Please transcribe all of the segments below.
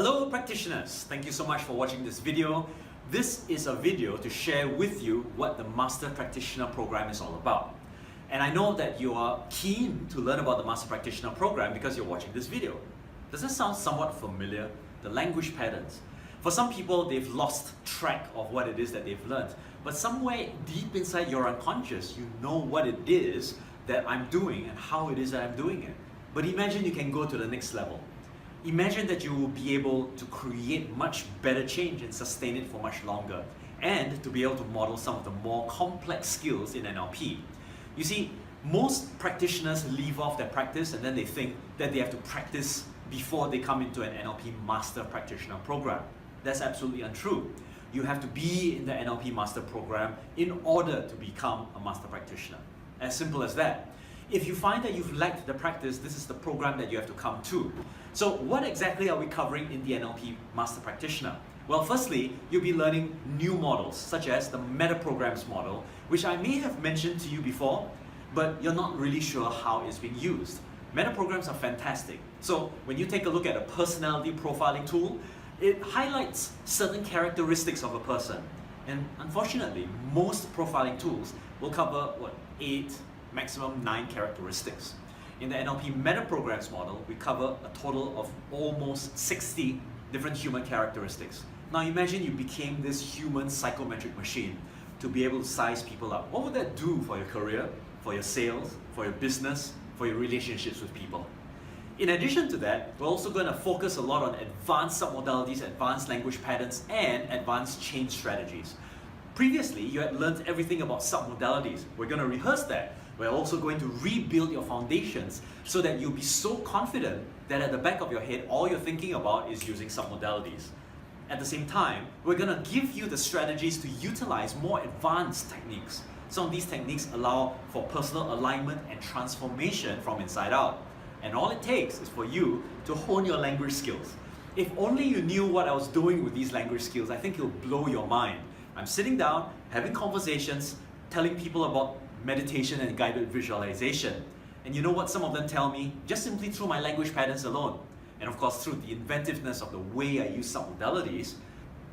Hello practitioners, thank you so much for watching this video. This is a video to share with you what the Master Practitioner program is all about. And I know that you are keen to learn about the Master Practitioner program because you're watching this video. Does that sound somewhat familiar? The language patterns. For some people, they've lost track of what it is that they've learned. But somewhere deep inside your unconscious, you know what it is that I'm doing and how it is that I'm doing it. But imagine you can go to the next level. Imagine that you will be able to create much better change and sustain it for much longer, and to be able to model some of the more complex skills in NLP. You see, most practitioners leave off their practice and then they think that they have to practice before they come into an NLP Master Practitioner program. That's absolutely untrue. You have to be in the NLP Master program in order to become a Master Practitioner. As simple as that. If you find that you've lacked the practice, this is the program that you have to come to. So what exactly are we covering in the NLP Master Practitioner? Well, firstly, you'll be learning new models, such as the meta programs model, which I may have mentioned to you before, but you're not really sure how it's being used. Meta programs are fantastic. So when you take a look at a personality profiling tool, it highlights certain characteristics of a person. And unfortunately, most profiling tools will cover, 8, maximum 9 characteristics. In the NLP Meta Programs model, we cover a total of almost 60 different human characteristics. Now imagine you became this human psychometric machine to be able to size people up. What would that do for your career, for your sales, for your business, for your relationships with people? In addition to that, we're also going to focus a lot on advanced submodalities, advanced language patterns, and advanced change strategies. Previously, you had learned everything about submodalities. We're going to rehearse that. We're also going to rebuild your foundations so that you'll be so confident that at the back of your head, all you're thinking about is using submodalities. At the same time, we're going to give you the strategies to utilize more advanced techniques. Some of these techniques allow for personal alignment and transformation from inside out. And all it takes is for you to hone your language skills. If only you knew what I was doing with these language skills, I think it'll blow your mind. I'm sitting down, having conversations, telling people about meditation and guided visualization. And you know what some of them tell me? Just simply through my language patterns alone. And of course, through the inventiveness of the way I use submodalities,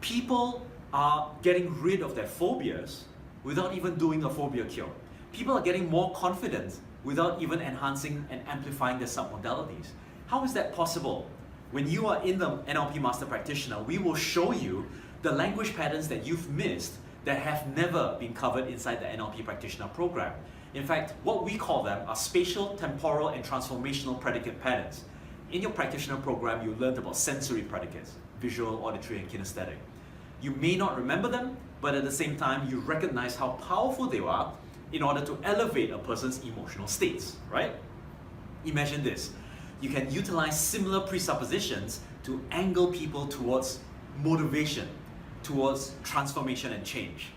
people are getting rid of their phobias without even doing a phobia cure. People are getting more confident without even enhancing and amplifying their submodalities. How is that possible? When you are in the NLP Master Practitioner, we will show you the language patterns that you've missed that have never been covered inside the NLP Practitioner program. In fact, what we call them are spatial, temporal, and transformational predicate patterns. In your practitioner program, you learned about sensory predicates, visual, auditory, and kinesthetic. You may not remember them, but at the same time, you recognize how powerful they are in order to elevate a person's emotional states, right? Imagine this. You can utilize similar presuppositions to angle people towards motivation, towards transformation and change.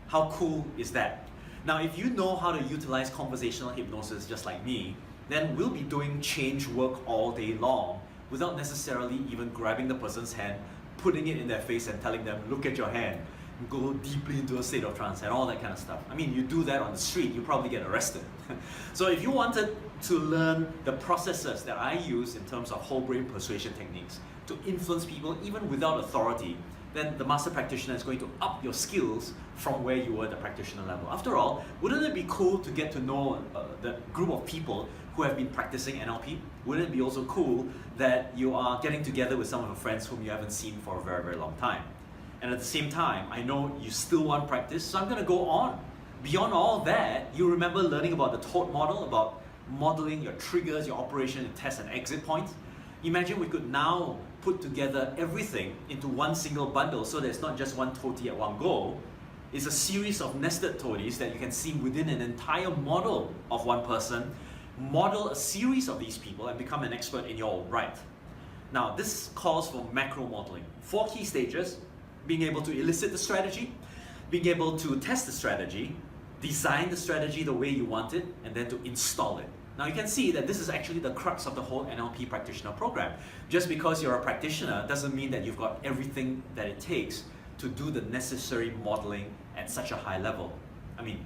How cool is that? Now, if you know how to utilize conversational hypnosis just like me, then we'll be doing change work all day long without necessarily even grabbing the person's hand, putting it in their face and telling them, look at your hand, go deeply into a state of trance and all that kind of stuff. I mean, you do that on the street, you probably get arrested. So if you wanted to learn the processes that I use in terms of whole brain persuasion techniques to influence people even without authority, then the Master Practitioner is going to up your skills from where you were at the practitioner level. After all, wouldn't it be cool to get to know the group of people who have been practicing NLP? Wouldn't it be also cool that you are getting together with some of your friends whom you haven't seen for a very, very long time? And at the same time, I know you still want practice, so I'm going to go on. Beyond all that, you remember learning about the TOTE model, about modeling your triggers, your operation, and test and exit points? Imagine we could now put together everything into one single bundle so that it's not just one TOTE at one go. It's a series of nested TOTEs that you can see within an entire model of one person, model a series of these people and become an expert in your own right. Now, this calls for macro modeling. 4 key stages: being able to elicit the strategy, being able to test the strategy, design the strategy the way you want it, and then to install it. Now you can see that this is actually the crux of the whole NLP Practitioner program. Just because you're a practitioner doesn't mean that you've got everything that it takes to do the necessary modeling at such a high level. I mean,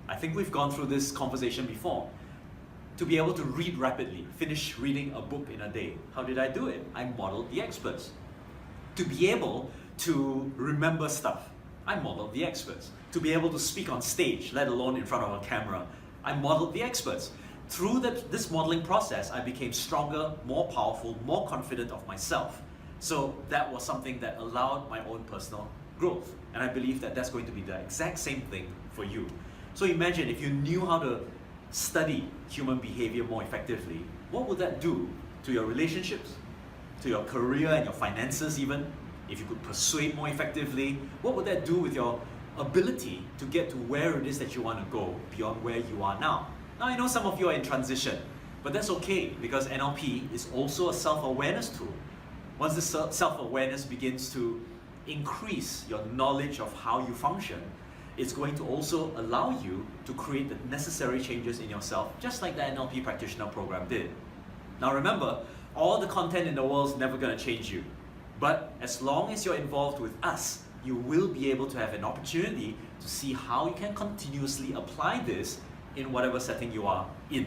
I think we've gone through this conversation before. To be able to read rapidly, finish reading a book in a day. How did I do it? I modeled the experts. To be able to remember stuff, I modeled the experts. To be able to speak on stage, let alone in front of a camera, I modeled the experts. Through this modeling process, I became stronger, more powerful, more confident of myself. So that was something that allowed my own personal growth. And I believe that that's going to be the exact same thing for you. So imagine if you knew how to study human behavior more effectively, what would that do to your relationships, to your career and your finances even? If you could persuade more effectively, what would that do with your ability to get to where it is that you want to go beyond where you are now? Now I know some of you are in transition, but that's okay because NLP is also a self-awareness tool. Once this self-awareness begins to increase your knowledge of how you function, it's going to also allow you to create the necessary changes in yourself, just like the NLP Practitioner program did. Now remember, all the content in the world is never going to change you. But as long as you're involved with us, you will be able to have an opportunity to see how you can continuously apply this in whatever setting you are in.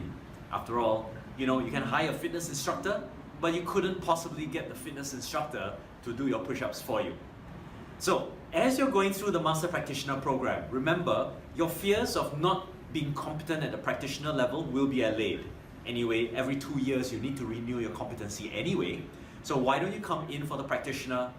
After all, you can hire a fitness instructor, but you couldn't possibly get the fitness instructor to do your push-ups for you. So, as you're going through the Master Practitioner program, remember, your fears of not being competent at the practitioner level will be allayed. Anyway, every 2 years you need to renew your competency anyway. So why don't you come in for the practitioner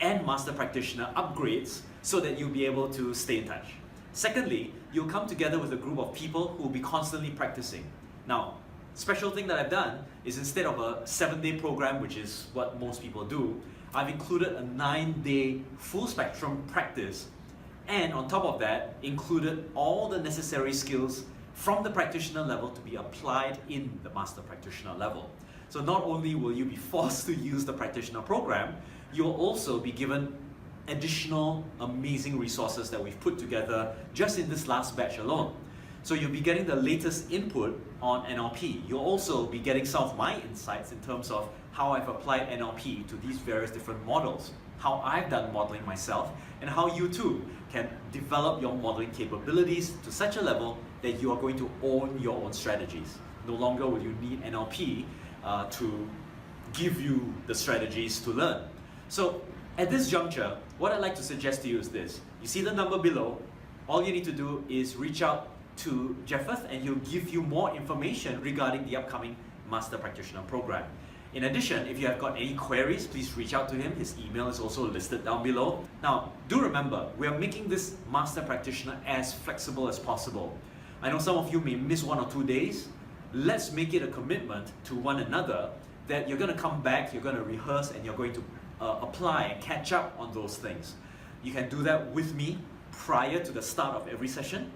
and Master Practitioner upgrades so that you'll be able to stay in touch. Secondly, you'll come together with a group of people who will be constantly practicing. Now, special thing that I've done is instead of a 7-day program, which is what most people do, I've included a 9-day full spectrum practice, and on top of that, included all the necessary skills from the practitioner level to be applied in the Master Practitioner level. So not only will you be forced to use the practitioner program, you'll also be given additional amazing resources that we've put together just in this last batch alone. So you'll be getting the latest input on NLP. You'll also be getting some of my insights in terms of how I've applied NLP to these various different models, how I've done modeling myself, and how you too can develop your modeling capabilities to such a level that you are going to own your own strategies. No longer will you need NLP to give you the strategies to learn. So at this juncture, what I'd like to suggest to you is this. You see the number below? All you need to do is reach out to Jeffeth and he'll give you more information regarding the upcoming Master Practitioner program. In addition, if you have got any queries, please reach out to him. His email is also listed down below. Now, do remember, we are making this Master Practitioner as flexible as possible. I know some of you may miss 1 or 2 days. Let's make it a commitment to one another that you're going to come back, you're going to rehearse, and you're going to apply and catch up on those things. You can do that with me prior to the start of every session,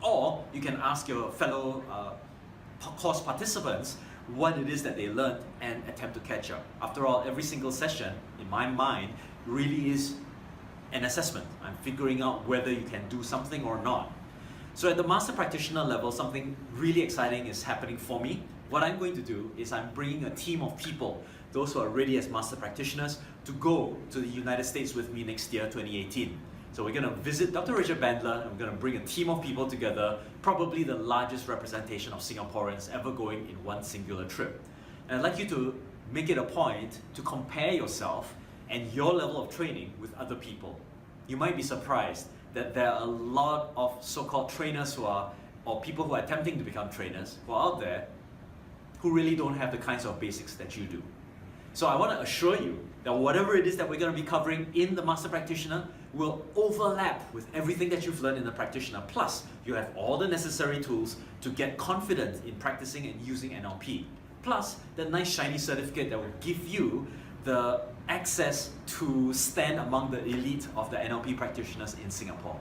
or you can ask your fellow course participants what it is that they learned and attempt to catch up. After all, every single session, in my mind, really is an assessment. I'm figuring out whether you can do something or not. So at the Master Practitioner level, something really exciting is happening for me. What I'm going to do is I'm bringing a team of people, those who are ready as Master Practitioners, to go to the United States with me next year, 2018. So we're going to visit Dr. Richard Bandler, and we're going to bring a team of people together, probably the largest representation of Singaporeans ever going in one singular trip. And I'd like you to make it a point to compare yourself and your level of training with other people. You might be surprised that there are a lot of so-called trainers or people who are attempting to become trainers who are out there who really don't have the kinds of basics that you do. So I want to assure you that whatever it is that we're going to be covering in the Master Practitioner will overlap with everything that you've learned in the Practitioner. Plus, you have all the necessary tools to get confident in practicing and using NLP. Plus, that nice shiny certificate that will give you the access to stand among the elite of the NLP practitioners in Singapore.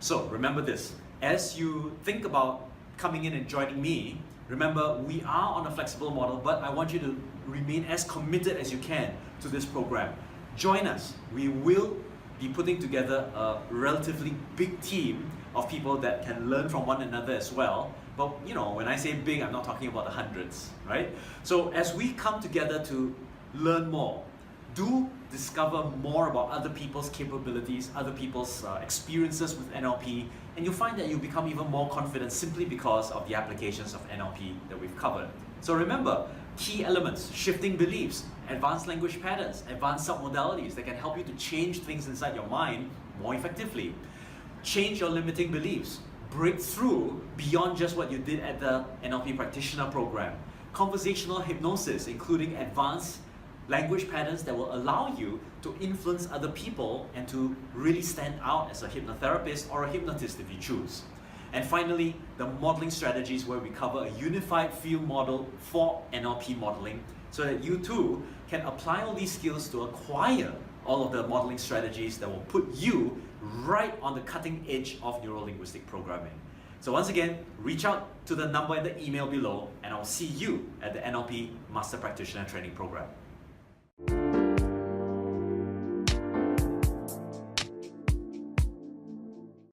So remember this, as you think about coming in and joining me, remember we are on a flexible model, but I want you to remain as committed as you can to this program. Join us. We will be putting together a relatively big team of people that can learn from one another as well. But when I say big, I'm not talking about the hundreds, right? So as we come together to learn more, do discover more about other people's capabilities, other people's experiences with NLP, and you'll find that you'll become even more confident simply because of the applications of NLP that we've covered. So remember, key elements: shifting beliefs, advanced language patterns, advanced submodalities that can help you to change things inside your mind more effectively. Change your limiting beliefs. Break through beyond just what you did at the NLP Practitioner program. Conversational hypnosis, including advanced language patterns that will allow you to influence other people and to really stand out as a hypnotherapist or a hypnotist if you choose. And finally, the modeling strategies, where we cover a unified field model for NLP modeling so that you too can apply all these skills to acquire all of the modeling strategies that will put you right on the cutting edge of neuro-linguistic programming. So once again, reach out to the number in the email below, and I'll see you at the NLP Master Practitioner Training Program.